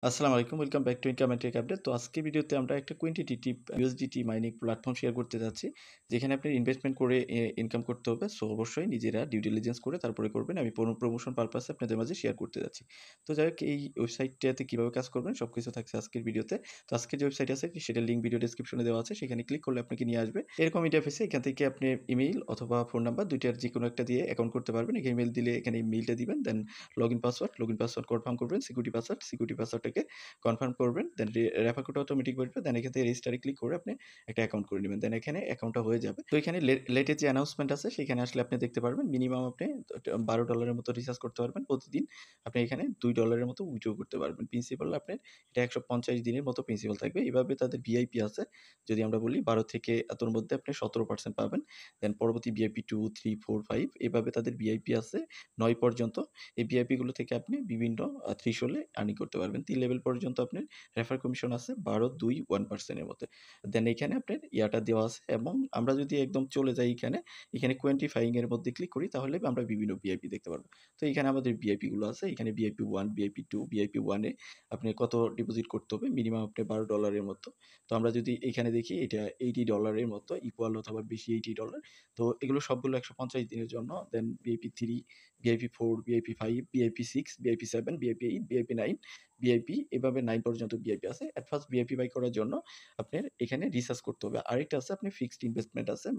আসসালামু আলাইকুম। Welcome back to income and take update. তো আজকের ভিডিওতে আমরা একটা কোয়েন্টিটেটিভ ইউএসডিটি মাইনিং প্ল্যাটফর্ম শেয়ার করতে যাচ্ছি। যেখানে আপনি ইনভেস্টমেন্ট করে ইনকাম করতে হবে। সো অবশ্যই নিজেরা ডিউ ডিলিজেন্স করে তারপরে করবেন। আমি প্রমোশন পারপাসে আপনাদের মাঝে শেয়ার করতে যাচ্ছি। তো যাই হোক, এই ওয়েবসাইটটাতে কিভাবে কাজ করবেন সবকিছু থাকছে আজকের ভিডিওতে। তো আজকের যে ওয়েবসাইট আছে সেটার লিঙ্ক ভিডিও ডেসক্রিপশনে দেওয়া আছে। সেখানে ক্লিক করলে আপনাকে নিয়ে আসবে। এরকম ইন্টারফেসে এখান থেকে আপনি ইমেইল অথবা ফোন নাম্বার ২ টার যেকোনো একটা দিয়ে অ্যাকাউন্ট করতে পারবেন। এখানে ইমেইল দিলে এখানে ইমেইলটা দিবেন। দেন লগইন পাসওয়ার্ড কনফার্ম করবেন। সিকিউরিটি পাসওয়ার্ডটাকে কনফার্ম করবেন। দেন রেফার কোড অটোমেটিক বসবে। দেন এখান থেকে রেজিস্টারে ক্লিক করে আপনি একটা অ্যাকাউন্ট করে নেবেন। দেন এখানে অ্যাকাউন্টটা হয়ে যাবে। তো এখানে লেটেস্ট যে অ্যানাউন্সমেন্ট আছে সেখানে আসলে আপনি দেখতে পারবেন মিনিমাম আপনি $12 মতো রিচার্জ করতে পারবেন প্রতিদিন। আপনি এখানে $2 মতো উইথড্র করতে পারবেন। প্রিন্সিপাল আপনার এটা ১৫০ দিনের মতো প্রিন্সিপাল থাকবে। এভাবে তাদের ভিআইপি আছে। যদি আমরা বলি ১২ থেকে এতর মধ্যে আপনি ১৭% পাবেন। দেন পরবর্তী ভিআইপি 2, 3, 4, 5 এভাবে তাদের ভিআইপি আছে ৯ পর্যন্ত। এই ভিআইপি গুলো থেকে আপনি বিভিন্ন থ্রেশহোল্ডে আর্নিং করতে পারবেন। ৩ লেভেল পর্যন্ত আপনার রেফার কমিশন আছে ১২, ২, 1% এর মধ্যে। দেন এখানে আপনার ইয়াটা দেওয়া আছে এবং আমরা যদি একদম চলে যাই এখানে কোয়ান্টিফাইং এর মধ্যে ক্লিক করি তাহলে আমরা বিভিন্ন ভিআইপি দেখতে পারবো। তো এখানে আমাদের ভিআইপি গুলো আছে। এখানে ভিআইপি 1, ভিআইপি 2, ভিআইপি 1 এ আপনি কত ডিপোজিট করতে হবে? মিনিমাম আপনি $12 এর মতো। তো আমরা যদি এখানে দেখি এটা $80 এর মতো ইকুয়াল অথবা বেশি $80। তো এগুলো সবগুলো ১৫০ দিনের জন্য। Then VIP 3, VIP 4, VIP 5, VIP 6, VIP 7, VIP 8, VIP 9, VIP এভাবে 9 পর্যন্ত ভিআইপি আছে। এট ফার্স্ট ভিআইপি বাই করার জন্য আপনার এখানে রিসার্চ করতে হবে। আরেকটা আছে আপনি ফিক্সড ইনভেস্টমেন্ট আছে।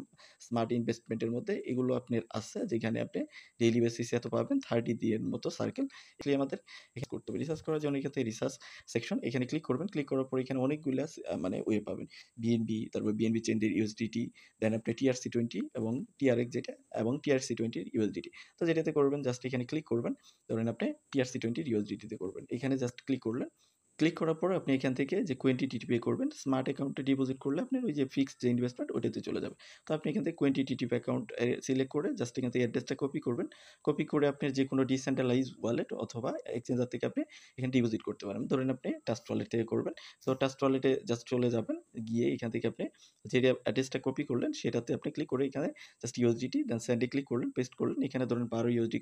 স্মার্ট ইনভেস্টমেন্টের মধ্যে এগুলো আপনার আছে যেখানে আপনি ডেইলি বেসিসে এত পাবেন 30 দিনের মতো সার্কেল। এগুলি আমাদের এখানে করতে হবে। রিসার্চ করার জন্য এখানে রিসার্চ সেকশন এখানে ক্লিক করবেন। ক্লিক করার পর এখানে অনেকগুলা মানে ওয়ে পাবেন। বিএনবি, তারপর বিএনবি চেইনদের ইউএসডিটি, দেন আপনি টিআরসি20 এবং টিআরএক্স যেটা এবং টিআরসি20 এর ইউএসডিটি। তো যেটাতে করবেন জাস্ট এখানে ক্লিক করবেন। ধরেন আপনি টিআরসি20 এর ইউএসডিটি তে করবেন। এখানে জাস্ট ক্লিক করলেন। ক্লিক করার পর আপনি এখান থেকে যে কোয়েন্টিটি পে করবেন, স্মার্ট অ্যাকাউন্টে ডিপোজিট করলে আপনার ওই যে ফিক্সড যে ইনভেস্টমেন্ট ওইটাতে চলে যাবে। তো আপনি এখান থেকে কোয়েন্টিটি অ্যাকাউন্ট সিলেক্ট করে জাস্ট এখান থেকে অ্যাড্রেসটা কপি করবেন। কপি করে আপনার যেকোনো ডিসেন্ট্রালাইজ ওয়ালেট অথবা এক্সচেঞ্জার থেকে আপনি এখানে ডিপোজিট করতে পারেন। ধরেন আপনি ট্রাস্ট ওয়ালেট থেকে করবেন। সো ট্রাস্ট ওয়ালেটে জাস্ট চলে যাবেন। গিয়ে এখান থেকে আপনি যে অ্যাড্রেসটা কপি করলেন সেটাতে আপনি ক্লিক করে এখানে জাস্ট ইউএসডিটি দেন সেন্ড এ ক্লিক করলেন, পেস্ট করলেন। এখানে ধরেন ১২ ইউএসডি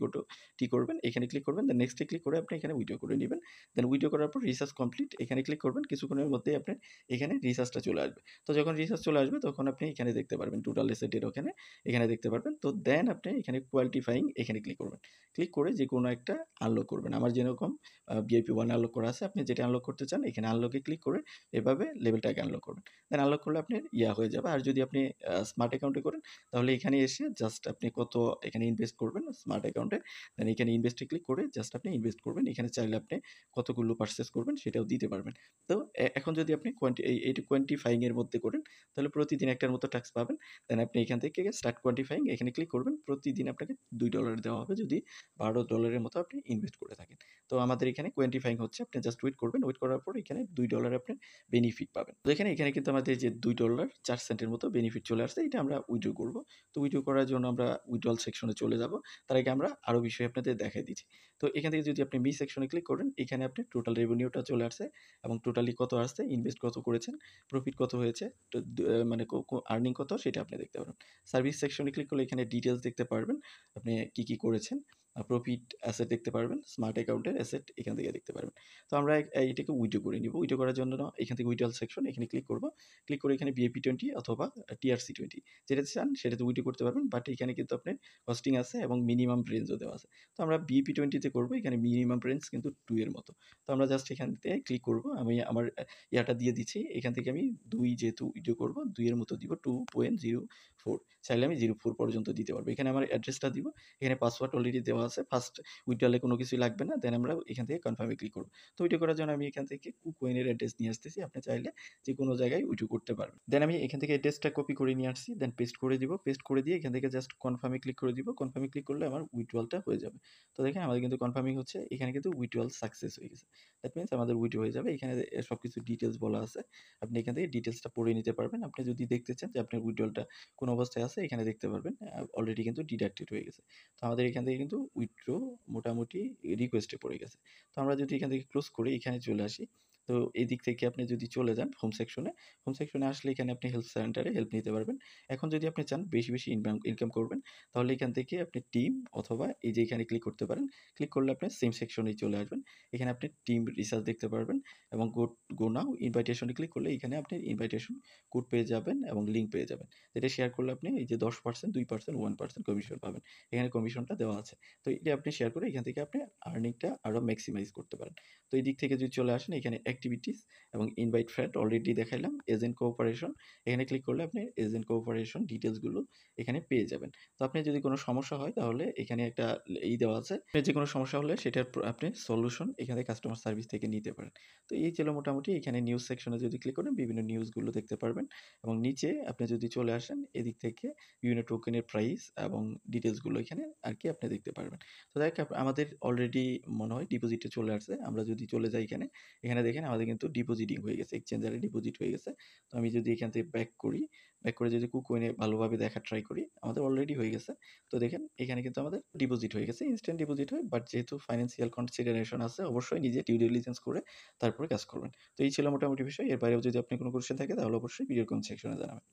টি করবেন। এখানে ক্লিক করবেন। দেন নেক্সট এ ক্লিক করে আপনি এখানে উইথড্র করে নিবেন। দেন উইথড্র করার পর রিসার্চ কমপ্লিট এখানে ক্লিক করবেন। কিছুক্ষণের মধ্যেই আপনার এখানে রিসার্চটা চলে আসবে। তো যখন রিসার্চ চলে আসবে তখন আপনি এখানে দেখতে পারবেন টোটাল এসেটের এখানে দেখতে পারবেন। তো দেন আপনি এখানে কোয়ালিফাইং এখানে ক্লিক করবেন। ক্লিক করে যেকোনো একটা আনলক করবেন। আমার যেরকম ভিআইপি 1 আনলক করা আছে আপনি যেটা আনলক করতে চান এখানে আনলকে ক্লিক করে এভাবে লেভেলটাকে আনলক করবেন। দেন আনলক করলে আপনার হয়ে যাবে। আর যদি আপনি স্মার্ট অ্যাকাউন্টে করেন তাহলে এখানে এসে জাস্ট আপনি কত এখানে ইনভেস্ট করবেন স্মার্ট অ্যাকাউন্টে। দেন এখানে ইনভেস্টে ক্লিক করে জাস্ট আপনি ইনভেস্ট করবেন। এখানে চাইলে আপনি কতগুলো পারচেজ করবেন সেটাও দিতে পারবেন। তো এখন যদি আপনি এইটা কোয়ান্টিফাইং এর মধ্যে করেন তাহলে প্রতিদিন একটার মতো ট্যাক্স পাবেন। দেন আপনি এখান থেকে স্টার্ট কোয়ান্টিফাইং এখানে ক্লিক করবেন। প্রতিদিন আপনাকে $2 দেওয়া হবে যদি $12 এর মতো আপনি ইনভেস্ট করে থাকেন। তো আমাদের এখানে কোয়ান্টিফাইং হচ্ছে। আপনি জাস্ট ওয়েট করবেন। ওয়েট করার পর এখানে $2 আপনি বেনিফিট পাবেন। তো এখানে কিন্তু আমাদের যে $2.04 এর মতো বেনিফিট চলে আসছে। এটা আমরা উইথড্র করব। তো উইথড্র করার জন্য আমরা উইথড্রল সেকশনে চলে যাব। তার আগে আমরা আরো বিষয় আপনাদের দেখাই দিচ্ছি। তো এখান থেকে যদি আপনি মি সেকশনে ক্লিক করেন, এখানে আপনি টোটাল রেভিনিউটা চলে আসছে এবং টোটালি কত আসছে, ইনভেস্ট কত করেছেন, প্রফিট কত হয়েছে, তো মানে আর্নিং কত সেটা আপনি দেখতে পারবেন। সার্ভিস সেকশনে ক্লিক করলে এখানে ডিটেইলস দেখতে পারবেন। আপনি কি করেছেন, প্রফিট, অ্যাসেট দেখতে পারবেন। স্মার্ট অ্যাকাউন্টের অ্যাসেট এখান থেকে দেখতে পারবেন। তো আমরা এটাকে উইথড্র করে নিব। উইথড্র করার জন্য এখান থেকে উইথড্রল সেকশন এখানে ক্লিক করব। ক্লিক করে এখানে বিএপি20 অথবা টিআরসি20 যেটাতে চান সেটাতে উইথড্র করতে পারবেন। বাট এখানে কিন্তু আপনার কস্টিং আছে এবং মিনিমাম রেঞ্জও দেওয়া আছে। তো আমরা বিপি20 তে করব। এখানে মিনিমাম রেঞ্জ কিন্তু 2 এর মতো। তো আমরা জাস্ট এখান থেকে ক্লিক করব। আমি আমার ইয়াটা দিয়ে দিচ্ছি। এখান থেকে আমি 2 যেহেতু উইথড্র করব 2 এর মতো দিব 2.04। চাইলে আমি 04 পর্যন্ত দিতে পারবো। এখানে আমার অ্যাড্রেসটা দিব। এখানে পাসওয়ার্ড অলরেডি দেওয়া আছে। ফার্স্ট উইথড্রলে কোনো কিছুই লাগবে না। দেন আমরা এখান থেকে কনফার্মে ক্লিক করব। তো উইথড্র করার জন্য আমি এখান থেকে কুকয়েনের অ্যাড্রেস নিয়ে আসতেছি। আপনি চাইলে যেকোনো জায়গায় উইথড্র করতে পারবেন। দেন আমি এখান থেকে অ্যাড্রেসটা কপি করে নিয়ে আসছি। দেন পেস্ট করে দিব। পেস্ট করে দিয়ে এখান থেকে জাস্ট কনফার্মে ক্লিক করে দিব। কনফার্মে ক্লিক করলে আমার উইথড্রলটা হয়ে যাবে। তো দেখেন আমাদের কিন্তু কনফার্মিং হচ্ছে। এখানে কিন্তু উইথড্রল সাকসেস হয়ে গেছে। দ্যাট মিনস আমাদের উইথড্র হয়ে যাবে। এখানে সবকিছু ডিটেইলস বলা আছে। আপনি এখান থেকে ডিটেইলসটা পড়ে নিতে পারবেন। আপনি যদি দেখতে চান যে আপনার উইথড্রলটা কোন অবস্থায় আছে এখানে দেখতে পারবেন। অলরেডি কিন্তু ডিডাক্টেড হয়ে গেছে। তো আমাদের এখান থেকে কিন্তু উইথড্র মোটামুটি রিকোয়েস্টে পড়ে গেছে। তো আমরা যদি এখান থেকে ক্লোজ করে এখানে চলে আসি। তো এদিক থেকে আপনি যদি চলে যান হোম সেকশনে আসলে এখানে আপনি হেল্প সেন্টারে হেল্প নিতে পারবেন। এখন যদি আপনি চান বেশি ইনকাম করবেন, তাহলে এখান থেকে আপনি টিম অথবা এই যে এখানে ক্লিক করতে পারেন। ক্লিক করলে আপনি সেম সেকশনেই চলে আসবেন। এখানে আপনি টিম রিসার্চ দেখতে পারবেন এবং গো নাও ইনভাইটেশনে ক্লিক করলে এখানে আপনি ইনভাইটেশন কোড পেয়ে যাবেন এবং লিঙ্ক পেয়ে যাবেন। এটা শেয়ার করলে আপনি এই যে 10%, 2%, 1% কমিশন পাবেন। এখানে কমিশনটা দেওয়া আছে। তো এটা আপনি শেয়ার করে এখান থেকে আপনি আর্নিংটা আরো ম্যাক্সিমাইজ করতে পারেন। তো এই দিক থেকে যদি চলে আসেন এখানে অ্যাক্টিভিটিস এবং ইনভাইট ফ্রেন্ড অলরেডি দেখাইলাম। এজেন্ট কোঅপারেশন এখানে ক্লিক করলে আপনি এজেন্ট কোঅপারেশন ডিটেইলসগুলো এখানে পেয়ে যাবেন। তো আপনার যদি কোনো সমস্যা হয় তাহলে এখানে একটা দেওয়া আছে। আপনার যেকোনো সমস্যা হলে সেটার আপনি সলিউশন এখানে কাস্টমার সার্ভিস থেকে নিতে পারেন। তো এই ছিল মোটামুটি এখানে নিউজ সেকশনে যদি ক্লিক করেন বিভিন্ন নিউজগুলো দেখতে পারবেন এবং নিচে আপনি যদি চলে আসেন এদিক থেকে বিভিন্ন টোকেনের প্রাইস এবং ডিটেইলসগুলো এখানে আরকি আপনি দেখতে পারবেন। তো দেখ আমাদের অলরেডি মনে হয় ডিপোজিটে চলে আসছে। আমরা যদি চলে যাই এখানে, এখানে দেখেন আমাদের কিন্তু ডিপোজিটিং হয়ে গেছে। এক্সচেঞ্জারে ডিপোজিট হয়ে গেছে। তো আমি যদি এখান থেকে ব্যাক করি, ব্যাক করে যদি কুকয়েনে ভালোভাবে দেখার ট্রাই করি, আমাদের অলরেডি হয়ে গেছে। তো দেখেন এখানে কিন্তু আমাদের ডিপোজিট হয়ে গেছে। ইনস্ট্যান্ট ডিপোজিট হয়। বাট যেহেতু ফাইন্যান্সিয়াল কনসিডারেশন আছে অবশ্যই নিজে ডিউ ডিলিজেন্স করে তারপরে কাজ করবেন। তো এই ছিল মোটামুটি বিষয়। এর বাইরেও যদি আপনার কোনো কোয়েশ্চেন থাকে তাহলে অবশ্যই ভিডিওর কমেন্ট সেকশনে জানাবেন।